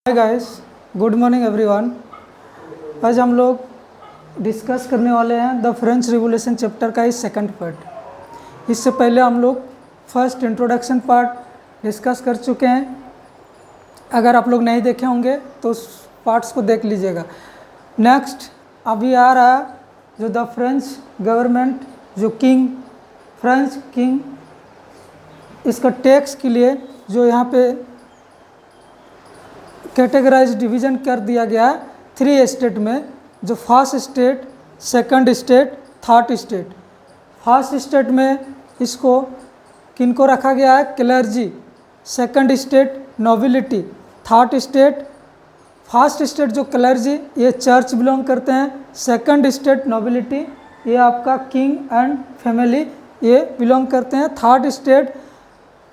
Hi guys, good morning everyone. आज हम लोग डिस्कस करने वाले हैं द फ्रेंच रिवॉल्यूशन चैप्टर का इस सेकंड पार्ट। इससे पहले हम लोग फर्स्ट इंट्रोडक्शन पार्ट डिस्कस कर चुके हैं। अगर आप लोग नहीं देखे होंगे तो उस पार्ट्स को देख लीजिएगा। नेक्स्ट अभी आ रहा है जो द फ्रेंच गवर्नमेंट, जो फ्रेंच किंग, इसका टैक्स के लिए जो यहाँ पे कैटेगराइज डिवीज़न कर दिया गया है 3 स्टेट में, जो first state, second state, third state. First state में इसको किनको रखा गया है? Clergy. Second state nobility. Third state, first state जो क्लर्जी ये चर्च बिलोंग करते हैं। सेकंड स्टेट नोबिलिटी ये आपका किंग एंड फैमिली ये बिलोंग करते हैं। थर्ड स्टेट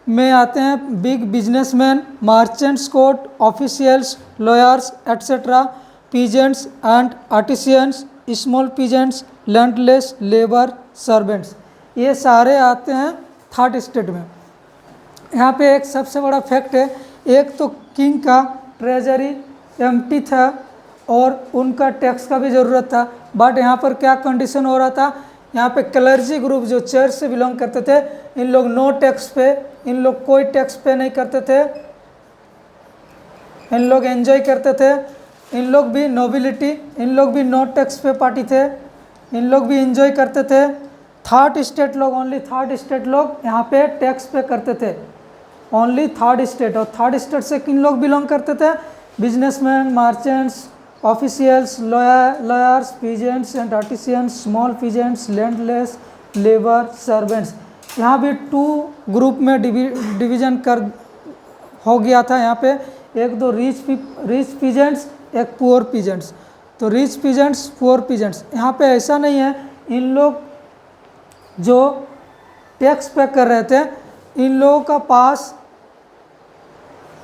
में आते हैं big businessman, merchants, court officials, lawyers etcetera, peasants and artisans, small peasants, landless, labour, servants, ये सारे आते हैं थर्ड स्टेट में। यहाँ पे एक सबसे बड़ा फैक्ट है, एक तो किंग का ट्रेजरी एम्प्टी था और उनका टैक्स का भी ज़रूरत था। बट यहाँ पर क्या कंडीशन हो रहा था? यहाँ पे क्लर्जी ग्रुप जो चर्च से बिलोंग करते थे, इन लोग नो टैक्स पे, इन लोग कोई टैक्स पे नहीं करते थे, इन लोग एंजॉय करते थे। इन लोग भी नोबिलिटी, इन लोग भी नो टैक्स पे पार्टी थे, इन लोग भी एंजॉय करते थे। थर्ड स्टेट लोग, ओनली थर्ड स्टेट लोग यहाँ पे टैक्स पे करते थे, ओनली थर्ड स्टेट। और थर्ड स्टेट से किन लोग बिलोंग करते थे? Businessman, merchants, officials, lawyers, peasants and artisans, small peasants, landless, labour, servants. यहाँ भी 2 ग्रुप में डिवीज़न कर हो गया था। यहाँ पे एक दो रिच पीजेंट्स, एक पुअर पीजेंट्स। तो रिच पीजेंट्स, पुअर पीजेंट्स, यहाँ पे ऐसा नहीं है। इन लोग जो टैक्स पे कर रहे थे, इन लोगों का पास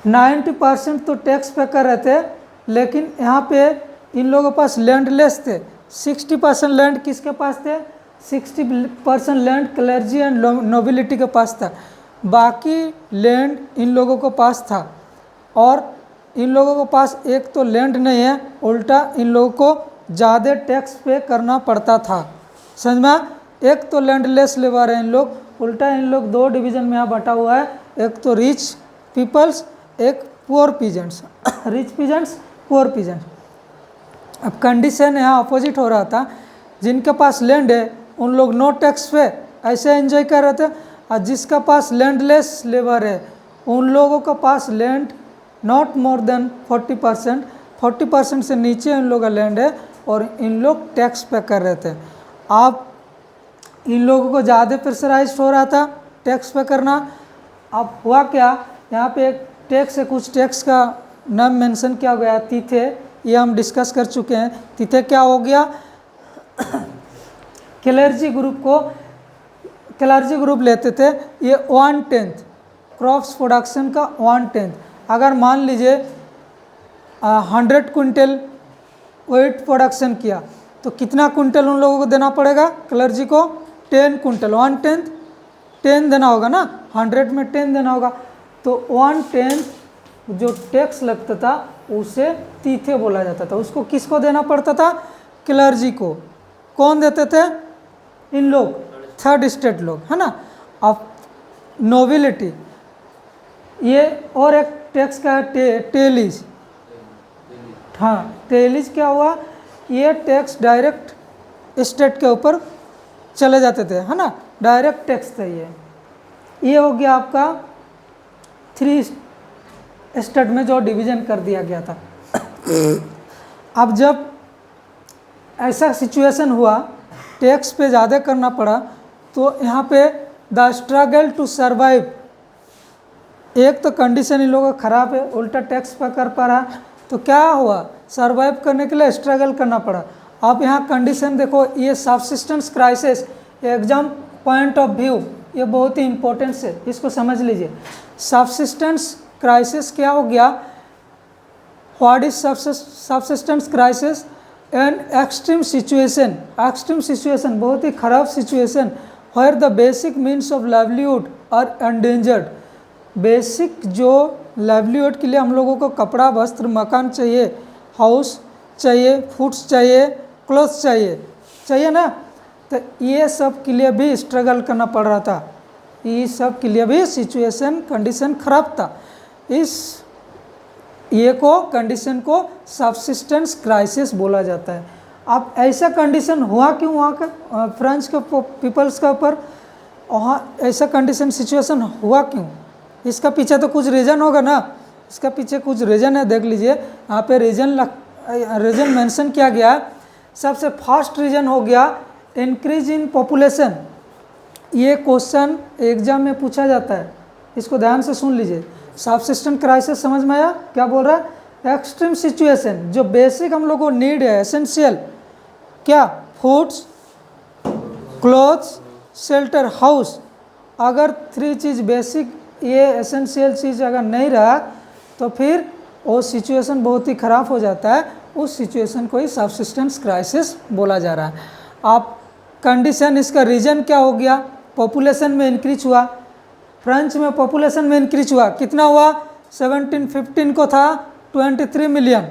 90% तो टैक्स पे कर रहे थे, लेकिन यहाँ पे इन लोगों के पास लैंडलेस थे। 60% लैंड किसके पास थे? 60% लैंड क्लर्जी एंड नोबिलिटी के पास था, बाकी लैंड इन लोगों के पास था। और इन लोगों के पास एक तो लैंड नहीं है, उल्टा इन लोगों को ज़्यादा टैक्स पे करना पड़ता था। समझ में? एक तो लैंडलेस लेबर है इन लोग, उल्टा इन लोग 2 डिवीज़न में यहाँ बटा हुआ है, एक तो रिच पीपल्स, एक poor peasants. Rich peasants, poor peasants. अब कंडीशन यहाँ अपोजिट हो रहा था, जिनके पास लैंड है उन लोग नो टैक्स पे ऐसे एंजॉय कर रहे थे, और जिसका पास लैंडलेस लेबर है उन लोगों का पास लैंड नॉट मोर देन 40% से नीचे इन लोगों का लैंड है, और इन लोग टैक्स पे कर रहे थे। अब इन लोगों को ज़्यादा प्रेशराइज हो रहा था टैक्स पे करना। अब हुआ क्या, यहाँ पे एक टैक्स है, कुछ टैक्स का नाम मेंशन किया गया, तीथे, ये हम डिस्कस कर चुके हैं। तीथे क्या हो गया? क्लर्जी ग्रुप लेते थे, ये 1/10 क्रॉप्स प्रोडक्शन का 1/10। अगर मान लीजिए 100 क्विंटल वेट प्रोडक्शन किया तो कितना क्विंटल उन लोगों को देना पड़ेगा? क्लर्जी को 10 क्विंटल, 1/10 10 देना होगा ना, 100 में 10 देना होगा। तो 1/10 जो टैक्स लगता था उसे तीथे बोला जाता था। उसको किसको देना पड़ता था? क्लर्जी को। कौन देते थे? इन लोग, थर्ड स्टेट लोग, है ना। अब नोबिलिटी, ये और एक टैक्स का है टेलीज। हाँ, टेलीज क्या हुआ? ये टैक्स डायरेक्ट स्टेट के ऊपर चले जाते थे, है ना, डायरेक्ट टैक्स था ये हो गया आपका 3 स्टेट में जो डिवीज़न कर दिया गया था। अब जब ऐसा सिचुएशन हुआ, टैक्स पे ज़्यादा करना पड़ा, तो यहाँ पे द स्ट्रगल टू सर्वाइव, एक तो कंडीशन इन लोगों का ख़राब है, उल्टा टैक्स पे कर पा रहा, तो क्या हुआ? सर्वाइव करने के लिए स्ट्रगल करना पड़ा। अब यहाँ कंडीशन देखो, ये subsistence crisis, exam point of view ये बहुत ही इंपॉर्टेंट है, इसको समझ लीजिए। सब्सिस्टेंस क्राइसिस क्या हो गया? What is subsistence crisis? An extreme situation, बहुत ही ख़राब situation, where the basic means of livelihood are endangered. Basic जो लाइवलीहुड के लिए हम लोगों को कपड़ा, वस्त्र, मकान चाहिए, हाउस चाहिए, फूड्स चाहिए, क्लोथ्स चाहिए ना। तो ये सब के लिए भी स्ट्रगल करना पड़ रहा था, ये सब के लिए भी सिचुएशन कंडीशन खराब था। इस ये को कंडीशन को सबसिस्टेंस क्राइसिस बोला जाता है। अब ऐसा कंडीशन हुआ क्यों वहाँ का फ्रेंच के पीपल्स का ऊपर, वहाँ ऐसा कंडीशन सिचुएशन हुआ क्यों? इसका पीछे तो कुछ रीज़न होगा ना, इसका पीछे कुछ रीज़न है। देख लीजिए यहाँ पे रीज़न मेंशन किया गया। सबसे फर्स्ट रीज़न हो गया इंक्रीज इन पॉपुलेशन। ये क्वेश्चन एग्जाम में पूछा जाता है, इसको ध्यान से सुन लीजिए। सबसिस्टेंस क्राइसिस समझ में आया क्या बोल रहा है? एक्सट्रीम सिचुएशन, जो बेसिक हम लोग को नीड है, एसेंशियल, क्या? Foods, clothes, shelter, house. अगर 3 चीज़ बेसिक, ये एसेंशियल चीज़ अगर नहीं रहा तो फिर वो सिचुएशन बहुत ही ख़राब हो जाता है। उस सिचुएशन को ही सबसिस्टेंस क्राइसिस बोला जा रहा है। आप कंडीशन, इसका रीज़न क्या हो गया? पॉपुलेशन में इंक्रीज हुआ। फ्रेंच में पॉपुलेशन में इंक्रीज हुआ, कितना हुआ? 1715 को था 23 मिलियन।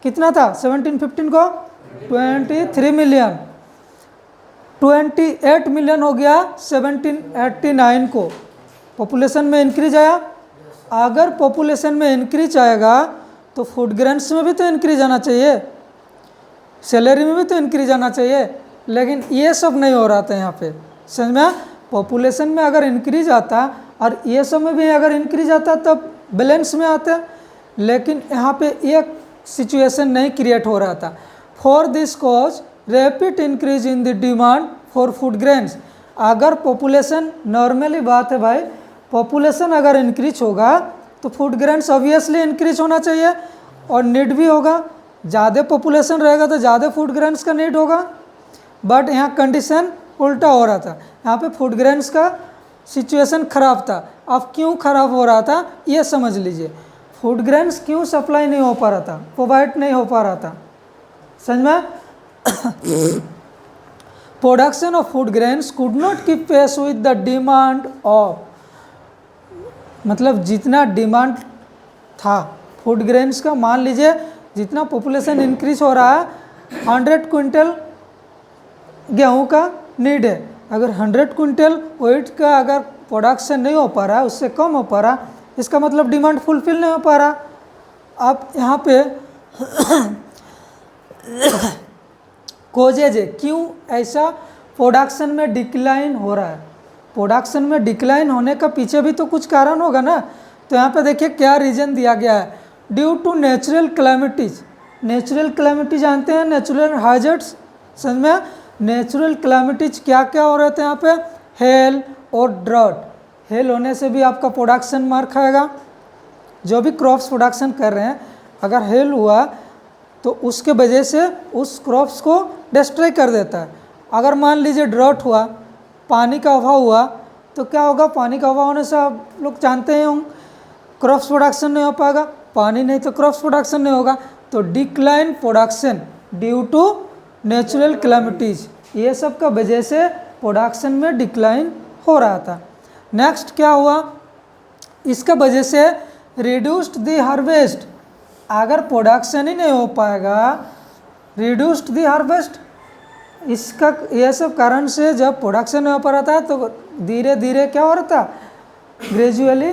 कितना था 1715 को? 23 मिलियन। 28 मिलियन हो गया 1789 को। पॉपुलेशन में इंक्रीज आया। अगर पॉपुलेशन में इंक्रीज आएगा तो फूड ग्रेन्स में भी तो इंक्रीज आना चाहिए, सैलरी में भी तो इंक्रीज आना चाहिए, लेकिन ये सब नहीं हो रहा था यहाँ पे। समझ में? पॉपुलेशन में अगर इंक्रीज आता और ये सब में भी अगर इंक्रीज आता तब बैलेंस में आता, लेकिन यहाँ पे एक सिचुएशन नहीं क्रिएट हो रहा था। For this cause rapid increase in the demand for food grains. अगर पॉपुलेशन, नॉर्मली बात है भाई, पॉपुलेशन अगर इंक्रीज होगा तो फूड ग्रेन्स ऑब्वियसली इंक्रीज होना चाहिए और नीड भी होगा। ज़्यादा पॉपुलेशन रहेगा तो ज़्यादा फूड ग्रेन्स का नीड होगा, बट यहाँ कंडीशन उल्टा हो रहा था। यहाँ पे फूड ग्रेन्स का सिचुएशन ख़राब था। अब क्यों ख़राब हो रहा था ये समझ लीजिए। फूड ग्रेन्स क्यों सप्लाई नहीं हो पा रहा था, प्रोवाइड नहीं हो पा रहा था? समझ में? Production of food grains could not keep pace with the demand of, मतलब जितना डिमांड था फूड ग्रेन्स का, मान लीजिए जितना पॉपुलेशन इंक्रीज हो रहा है, 100 क्विंटल गेहूं का नीड है। अगर 100 क्विंटल व्हीट का अगर प्रोडक्शन नहीं हो पा रहा है, उससे कम हो पा रहा, इसका मतलब डिमांड फुलफिल नहीं हो पा रहा। अब यहाँ पे कोजेज है, क्यों ऐसा प्रोडक्शन में डिक्लाइन हो रहा है? प्रोडक्शन में डिक्लाइन होने का पीछे भी तो कुछ कारण होगा ना। तो यहाँ पे देखिए क्या रीज़न दिया गया है। Due to natural calamities. Natural calamity जानते हैं, नेचुरल हाइजर्ड्स। समझ में? नेचुरल क्लैमिटीज क्या क्या हो रहे थे यहाँ पे? हेल और ड्रॉट। हेल होने से भी आपका प्रोडक्शन मार खाएगा। जो भी क्रॉप्स प्रोडक्शन कर रहे हैं, अगर हेल हुआ तो उसके वजह से उस क्रॉप्स को डिस्ट्रॉय कर देता है। अगर मान लीजिए ड्रॉट हुआ, पानी का अभाव हुआ, तो क्या होगा? पानी का अभाव होने से आप लोग जानते हैं होंगे, क्रॉप्स प्रोडक्शन नहीं हो पाएगा। पानी नहीं तो क्रॉप्स प्रोडक्शन नहीं होगा। तो decline production due to natural calamities, ये सब का वजह से प्रोडक्शन में डिक्लाइन हो रहा था। नेक्स्ट क्या हुआ? इसका वजह से रिड्यूस्ड द हार्वेस्ट। अगर प्रोडक्शन ही नहीं हो पाएगा, रिड्यूस्ड द हार्वेस्ट, इसका यह सब कारण से जब प्रोडक्शन नहीं हो पा रहा था तो धीरे धीरे क्या हो रहा था? ग्रेजुअली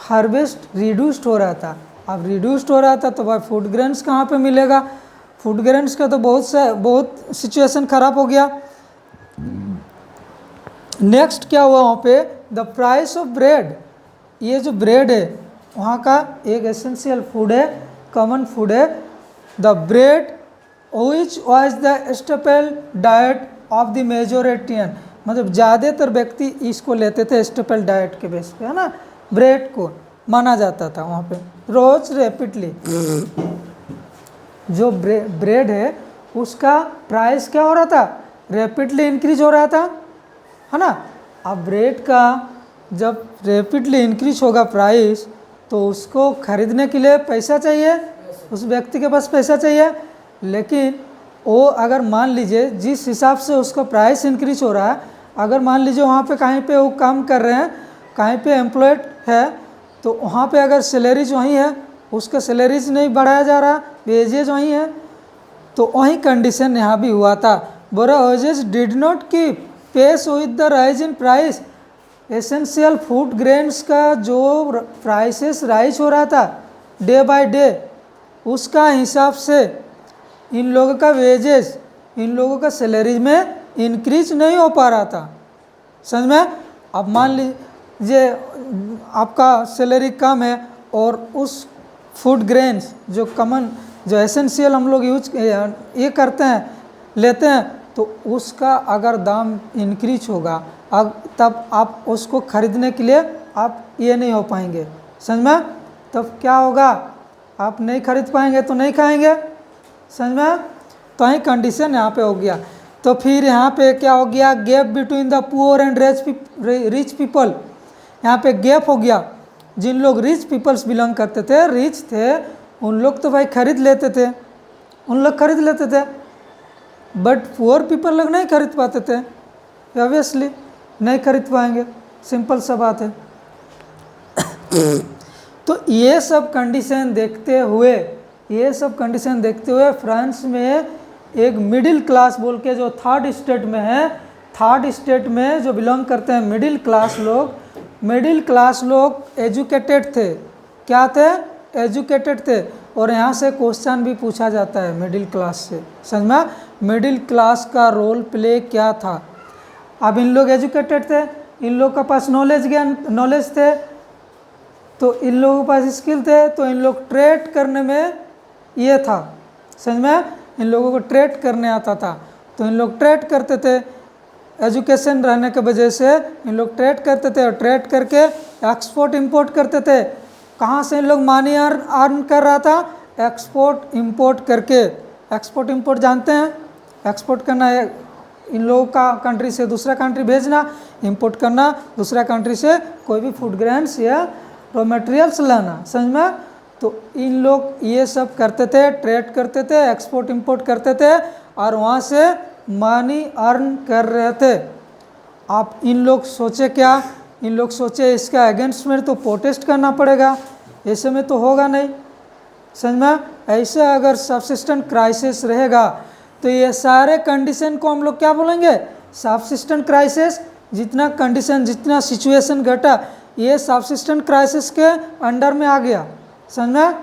हार्वेस्ट रिड्यूस्ड हो रहा था। अब रिड्यूस्ड हो रहा था तो भाई फूड ग्रेन्स कहाँ पे मिलेगा? फूड ग्रेन्स का तो बहुत सिचुएशन ख़राब हो गया। नेक्स्ट क्या हुआ वहाँ पे? The price of bread. ये जो ब्रेड है वहाँ का एक एसेंशियल फूड है, कॉमन फूड है। The bread which was the staple diet of the majority, मतलब ज़्यादातर व्यक्ति इसको लेते थे स्टेपल डाइट के बेस पे, है ना। ब्रेड को माना जाता था वहाँ पे रोज रैपिडली। जो ब्रेड है उसका प्राइस क्या हो रहा था? रैपिडली इंक्रीज हो रहा था, है ना। अब ब्रेड का जब रैपिडली इंक्रीज होगा प्राइस, तो उसको खरीदने के लिए पैसा चाहिए, उस व्यक्ति के पास पैसा चाहिए। लेकिन वो अगर मान लीजिए जिस हिसाब से उसका प्राइस इंक्रीज हो रहा है, अगर मान लीजिए वहाँ पे कहीं पे वो काम कर रहे हैं, कहीं पे एम्प्लॉयड है, तो वहाँ पे अगर सैलरीज वहीं है, उसका सैलरीज नहीं बढ़ाया जा रहा, वेजेज वहीं है, तो वही कंडीशन यहाँ भी हुआ था। बोरा wages did not keep pace with the rise in price. Essential food grains का जो प्राइसेस राइज हो रहा था डे बाय डे, उसका हिसाब से इन लोगों का वेजेस, इन लोगों का सैलरी में इंक्रीज नहीं हो पा रहा था। समझ में? अब मान लीजिए आपका सैलरी कम है और उस फूड ग्रेन्स जो कॉमन, जो एसेंशियल हम लोग यूज ये करते हैं, लेते हैं, तो उसका अगर दाम इंक्रीज होगा अब तब आप उसको खरीदने के लिए आप ये नहीं हो पाएंगे। समझ में? तब क्या होगा, आप नहीं खरीद पाएंगे तो नहीं खाएंगे। समझ में? तो ही कंडीशन यहाँ पे हो गया। तो फिर यहाँ पे क्या हो गया, gap between the poor and rich people. यहाँ पे गैप हो गया। जिन लोग रिच पीपल्स बिलोंग करते थे, रिच थे, उन लोग तो भाई खरीद लेते थे, उन लोग खरीद लेते थे, बट पुअर पीपल लोग नहीं खरीद पाते थे। ऑब्वियसली नहीं खरीद पाएंगे, सिंपल सा बात है। तो ये सब कंडीशन देखते हुए, फ्रांस में एक मिडिल क्लास बोल के जो थर्ड स्टेट में है, थर्ड स्टेट में जो बिलोंग करते हैं मिडिल क्लास लोग एजुकेटेड थे। क्या थे? एजुकेटेड थे। और यहाँ से क्वेश्चन भी पूछा जाता है मिडिल क्लास से। समझ में? मिडिल क्लास का रोल प्ले क्या था। अब इन लोग एजुकेटेड थे, इन लोग के पास नॉलेज थे, तो इन लोगों के पास स्किल थे, तो इन लोग ट्रेड करने में ये था। समझ में? इन लोगों को ट्रेड करने आता था, तो इन लोग ट्रेड करते थे। एजुकेशन रहने की वजह से इन लोग ट्रेड करते थे, और ट्रेड करके एक्सपोर्ट इंपोर्ट करते थे। कहाँ से इन लोग मनी अर्न कर रहा था? एक्सपोर्ट इंपोर्ट करके। एक्सपोर्ट इंपोर्ट जानते हैं? एक्सपोर्ट करना है इन लोगों का, कंट्री से दूसरा कंट्री भेजना, इंपोर्ट करना दूसरा कंट्री से कोई भी फूड ग्रेन्स या रॉ मटेरियल्स लाना। समझ में? तो इन लोग ये सब करते थे, ट्रेड करते थे, एक्सपोर्ट इंपोर्ट करते थे, और वहाँ से मनी अर्न कर रहे थे। आप इन लोग सोचे क्या? इन लोग सोचे इसका अगेंस्ट में तो प्रोटेस्ट करना पड़ेगा, ऐसे में तो होगा नहीं। समझ में? ऐसे अगर सबसिस्टेंट क्राइसिस रहेगा तो ये सारे कंडीशन को हम लोग क्या बोलेंगे? सबसिस्टेंट क्राइसिस। जितना कंडीशन, जितना सिचुएशन घटा, ये सबसिस्टेंट क्राइसिस के अंडर में आ गया। समझ में?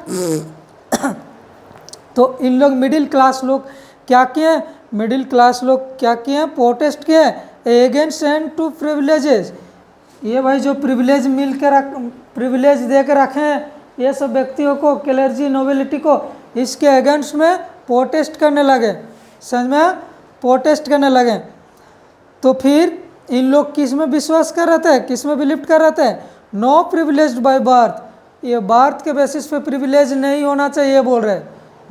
तो इन लोग मिडिल क्लास लोग क्या किए? प्रोटेस्ट किए अगेंस्ट एंड टू प्रिविलेजेस। ये भाई जो प्रिविलेज प्रिविलेज दे के रखे हैं ये सब व्यक्तियों को, क्लर्जी नोबिलिटी को, इसके अगेंस्ट में प्रोटेस्ट करने लगे। समझ में? प्रोटेस्ट करने लगे। तो फिर इन लोग किस में विश्वास कर रहे थे, किस में बिलीव कर रहे थे? No privileged by birth. ये बर्थ के बेसिस पे प्रिविलेज नहीं होना चाहिए बोल रहे।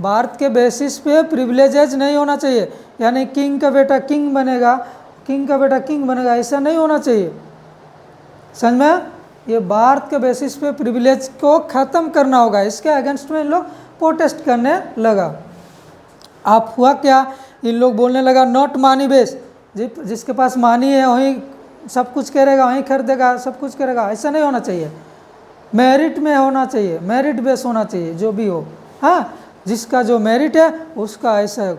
बर्थ के बेसिस पे प्रिविलेजेज नहीं होना चाहिए, यानी किंग का बेटा किंग बनेगा, किंग का बेटा किंग बनेगा, ऐसा नहीं होना चाहिए। समझ में? ये बर्थ के बेसिस पे प्रिविलेज को ख़त्म करना होगा। इसके अगेंस्ट में इन लोग प्रोटेस्ट करने लगा। आप हुआ क्या? इन लोग बोलने लगा नॉट मनी बेस। जिसके पास मानी है वहीं सब कुछ करेगा, वहीं खरीदेगा, सब कुछ करेगा, ऐसा नहीं होना चाहिए। मेरिट में होना चाहिए, मेरिट बेस होना चाहिए, जो भी हो। हाँ, जिसका जो मेरिट है उसका ऐसा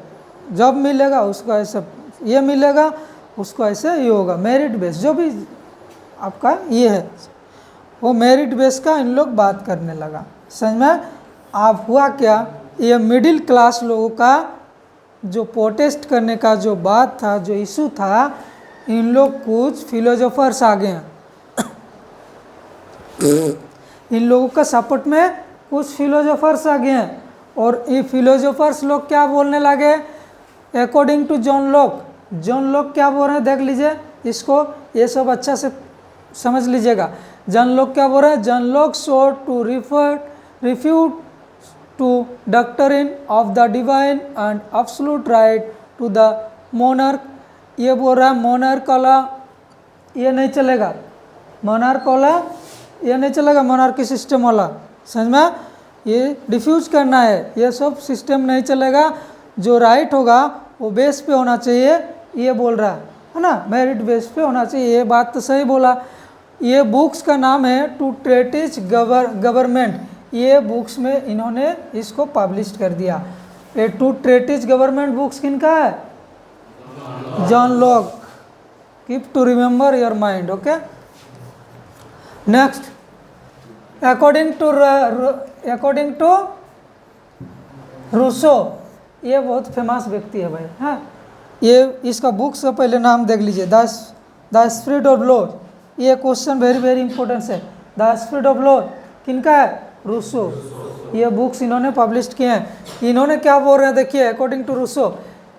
जॉब मिलेगा, उसका ऐसा ये मिलेगा, उसको ऐसे ये होगा। मेरिट बेस जो भी आपका ये है, वो मेरिट बेस का इन लोग बात करने लगा। समझ में? आप हुआ क्या? ये मिडिल क्लास लोगों का जो प्रोटेस्ट करने का जो बात था, जो इशू था, इन लोग कुछ फिलोसोफर्स आ गए हैं। इन लोगों का सपोर्ट में कुछ फिलोसोफर्स आ गए हैं, और ये फिलोसोफर्स लोग क्या बोलने लगे? अकॉर्डिंग टू जॉन लॉक क्या बोल रहे हैं? देख लीजिए इसको, ये सब अच्छा से समझ लीजिएगा। जॉन लॉक क्या बोल रहे हैं? John Locke sought to refute to doctrine of the divine and absolute right to the monarch। ये बोल रहा है मोनार्क वाला ये नहीं चलेगा, मोनार्क वाला ये नहीं चलेगा, मोनार्की सिस्टम वाला। समझ में? ये डिफ्यूज करना है, ये सब सिस्टम नहीं चलेगा। जो राइट होगा वो बेस पे होना चाहिए, ये बोल रहा है ना, मेरिट बेस पे होना चाहिए। ये बात तो सही बोला। ये बुक्स का नाम है टू ट्रेटिस गवर्नमेंट। ये बुक्स में इन्होंने इसको पब्लिश कर दिया। ये टू ट्रेटिस गवर्नमेंट बुक्स किनका है? John Locke. Keep to remember your mind. Okay, next, according to Rousseau, ये बहुत फेमस व्यक्ति है भाई। हाँ, ये इसका बुक्स का पहले नाम देख लीजिए, द स्पिरिट ऑफ लॉ। ये क्वेश्चन वेरी वेरी इंपॉर्टेंट है। द स्पिरिट ऑफ लॉ किनका है? रूसो। ये बुक्स इन्होंने पब्लिश किए हैं। इन्होंने क्या बोल रहे हैं देखिए, according to Rousseau,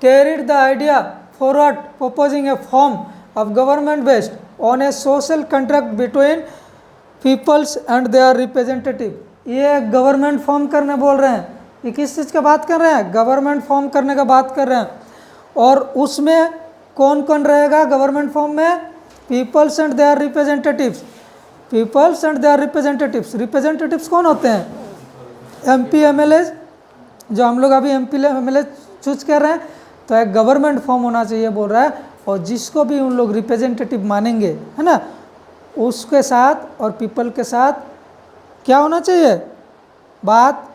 carried the idea forward proposing a form of government based on a social contract between peoples and their representative. ये गवर्नमेंट फॉर्म करने बोल रहे हैं। ये किस चीज़ का बात कर रहे हैं? गवर्नमेंट फॉर्म करने का बात कर रहे हैं। और उसमें कौन कौन रहेगा गवर्नमेंट फॉर्म में? Peoples and their representatives. Peoples and their representatives. Representatives कौन होते हैं? MP MLA, जो हम लोग अभी MP MLA चूज कर रहे हैं। तो एक गवर्नमेंट फॉर्म होना चाहिए बोल रहा है, और जिसको भी उन लोग रिप्रेजेंटेटिव मानेंगे, है ना, उसके साथ और पीपल के साथ क्या होना चाहिए? बात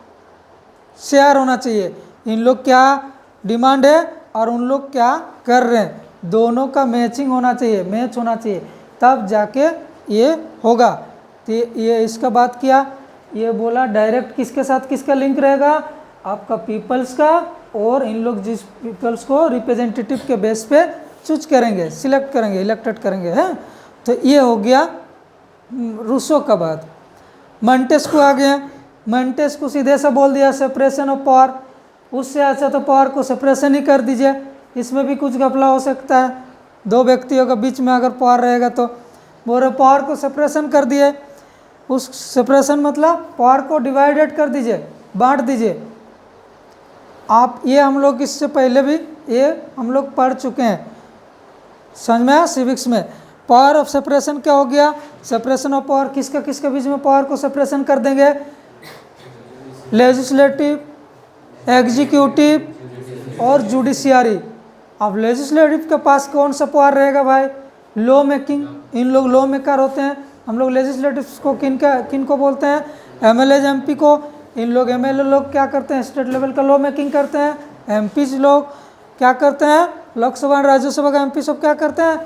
शेयर होना चाहिए। इन लोग क्या डिमांड है और उन लोग क्या कर रहे हैं, दोनों का मैचिंग होना चाहिए, मैच होना चाहिए, तब जाके ये होगा। तो ये इसका बात किया। ये बोला डायरेक्ट किसके साथ किसका लिंक रहेगा? आपका पीपल्स का, और इन लोग जिस पीपल्स को रिप्रेजेंटेटिव के बेस पे चूज करेंगे, सिलेक्ट करेंगे, इलेक्टेड करेंगे, हैं। तो ये हो गया रूसो का बात। मोंटेस्क्यू आ गया। मोंटेस्क्यू सीधे से बोल दिया सेपरेशन ऑफ पावर। उससे अच्छा तो पावर को सेपरेशन ही कर दीजिए, इसमें भी कुछ घपला हो सकता है। दो व्यक्तियों के बीच में अगर पावर रहेगा तो बोल रहे पावर को सेपरेशन कर दिए। उस सेपरेशन मतलब पावर को डिवाइडेड कर दीजिए, बांट दीजिए। आप ये हम लोग इससे पहले भी ये हम लोग पढ़ चुके हैं, समझ में आया सिविक्स में। पावर ऑफ सेपरेशन क्या हो गया? सेपरेशन ऑफ पावर, किसका किसके बीच में पावर को सेपरेशन कर देंगे? लेजिस्लेटिव, एग्जीक्यूटिव और जुडिशियरी। अब लेजिस्लेटिव के पास कौन सा पावर रहेगा भाई? Law making. इन लोग लॉ मेकर होते हैं। हम लोग लेजिस्लेटिव को किन को बोलते हैं? MLA MP को। इन लोग MLA लोग क्या करते हैं? स्टेट लेवल का लॉ मेकिंग करते हैं। MPs लोग क्या करते हैं? लोकसभा और राज्यसभा का MP सब क्या करते हैं?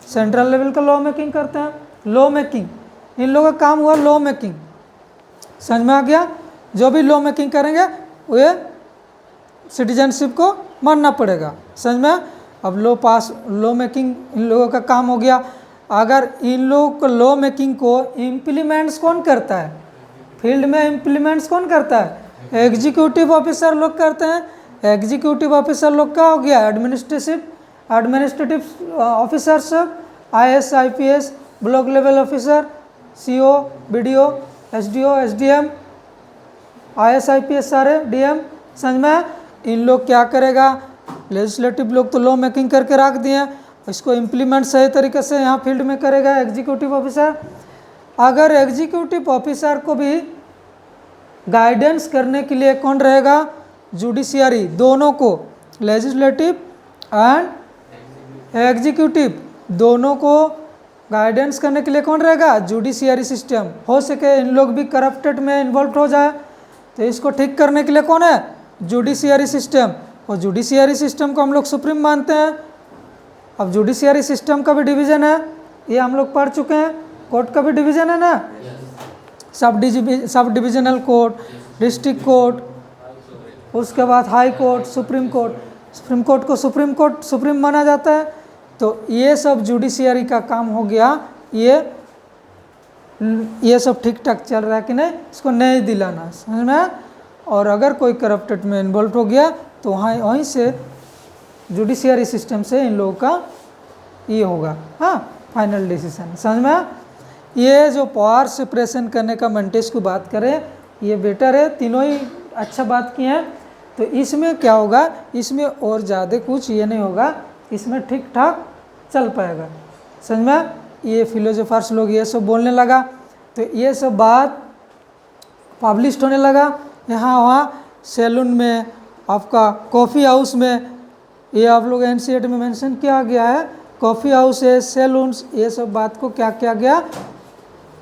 सेंट्रल लेवल का लॉ मेकिंग करते हैं। लॉ मेकिंग, इन लोगों का काम हुआ लॉ मेकिंग। समझ में आ गया? जो भी लॉ मेकिंग करेंगे वो सिटीजनशिप को मानना पड़ेगा। समझ में? अब लॉ मेकिंग इन लोगों का काम हो गया। अगर इन लोगों को लॉ मेकिंग को इम्प्लीमेंट्स कौन करता है? फील्ड में इम्प्लीमेंट्स कौन करता है? एग्जीक्यूटिव ऑफिसर लोग करते हैं। एग्जीक्यूटिव ऑफिसर लोग का हो गया एडमिनिस्ट्रेटिव ऑफिसर सब, IAS IPS, block level officer, CO BDO SDO SDM, IAS IPS सारे DM। समझ में? इन लोग क्या करेगा? लेजिस्लेटिव लोग तो लॉ मेकिंग करके रख दिए, इसको इम्प्लीमेंट सही तरीके से यहाँ फील्ड में करेगा एग्जीक्यूटिव ऑफिसर। अगर एग्जीक्यूटिव ऑफिसर को भी गाइडेंस करने के लिए कौन रहेगा? जुडिशियरी। दोनों को, लेजिस्लेटिव एंड एग्जीक्यूटिव, दोनों को गाइडेंस करने के लिए कौन रहेगा? Judiciary system. हो सके इन लोग भी करप्टेड में इन्वॉल्व हो जाए, तो इसको ठीक करने के लिए कौन है? Judiciary system. और जुडिशियरी सिस्टम को हम लोग सुप्रीम मानते हैं। अब जुडिशियरी सिस्टम का भी डिवीज़न है, ये हम लोग पढ़ चुके हैं। कोर्ट का भी डिवीज़न है ना, sub divisional court, district court, उसके बाद high court, supreme court. Supreme court को सुप्रीम माना जाता है। तो ये सब जुडिशियरी का काम हो गया। ये सब ठीक ठाक चल रहा है कि नहीं, इसको नहीं दिलाना, समझ में? और अगर कोई करप्टेड में इन्वॉल्व हो गया तो वहीं से जुडिशियरी सिस्टम से इन लोगों का ये होगा, हाँ, फाइनल डिसीजन। समझ में? ये जो पावर सेपरेशन करने का मोंटेस्क्यू बात करें, ये बेटर है। तीनों ही अच्छा बात किए हैं। तो इसमें क्या होगा? इसमें और ज़्यादा कुछ ये नहीं होगा, इसमें ठीक ठाक चल पाएगा। समझ में? ये फिलोसोफर्स लोग ये सब बोलने लगा, तो ये सब बात पब्लिश होने लगा यहाँ वहाँ, सैलून में, आपका कॉफ़ी हाउस में। ये आप लोग NCERT में मेंशन किया गया है, कॉफ़ी हाउस है, सैलून्स, ये सब बात को क्या किया गया?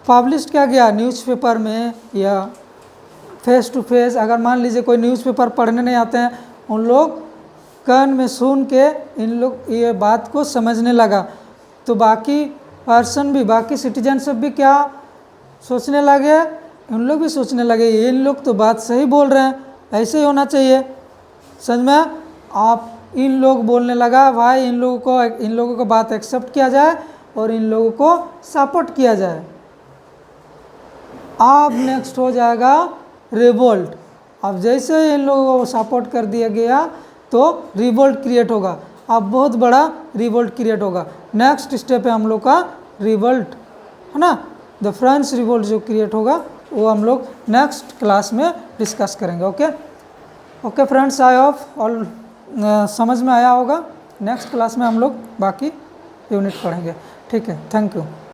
पब्लिश किया गया न्यूज़पेपर में या फेस टू फेस। अगर मान लीजिए कोई न्यूज़पेपर पढ़ने नहीं आते हैं, उन लोग कान में सुन के इन लोग ये बात को समझने लगा, तो बाकी पर्सन भी, बाकी सिटीजन सब भी क्या सोचने लगे, उन लोग भी सोचने लगे ये इन लोग तो बात सही बोल रहे हैं, ऐसे ही होना चाहिए। समझ में? आप इन लोग बोलने लगा भाई इन लोगों को बात एक्सेप्ट किया जाए और इन लोगों को सपोर्ट किया जाए। अब नेक्स्ट हो जाएगा रिवोल्ट। अब जैसे ही इन लोगों को सपोर्ट कर दिया गया तो रिवोल्ट क्रिएट होगा। अब बहुत बड़ा रिवोल्ट क्रिएट होगा। नेक्स्ट स्टेप है हम लोग का रिवोल्ट, है ना। द फ्रेंच रिवोल्ट जो क्रिएट होगा वो हम लोग नेक्स्ट क्लास में डिस्कस करेंगे। Okay friends, I hope all समझ में आया होगा। नेक्स्ट क्लास में हम लोग बाकी यूनिट पढ़ेंगे। ठीक है, थैंक यू।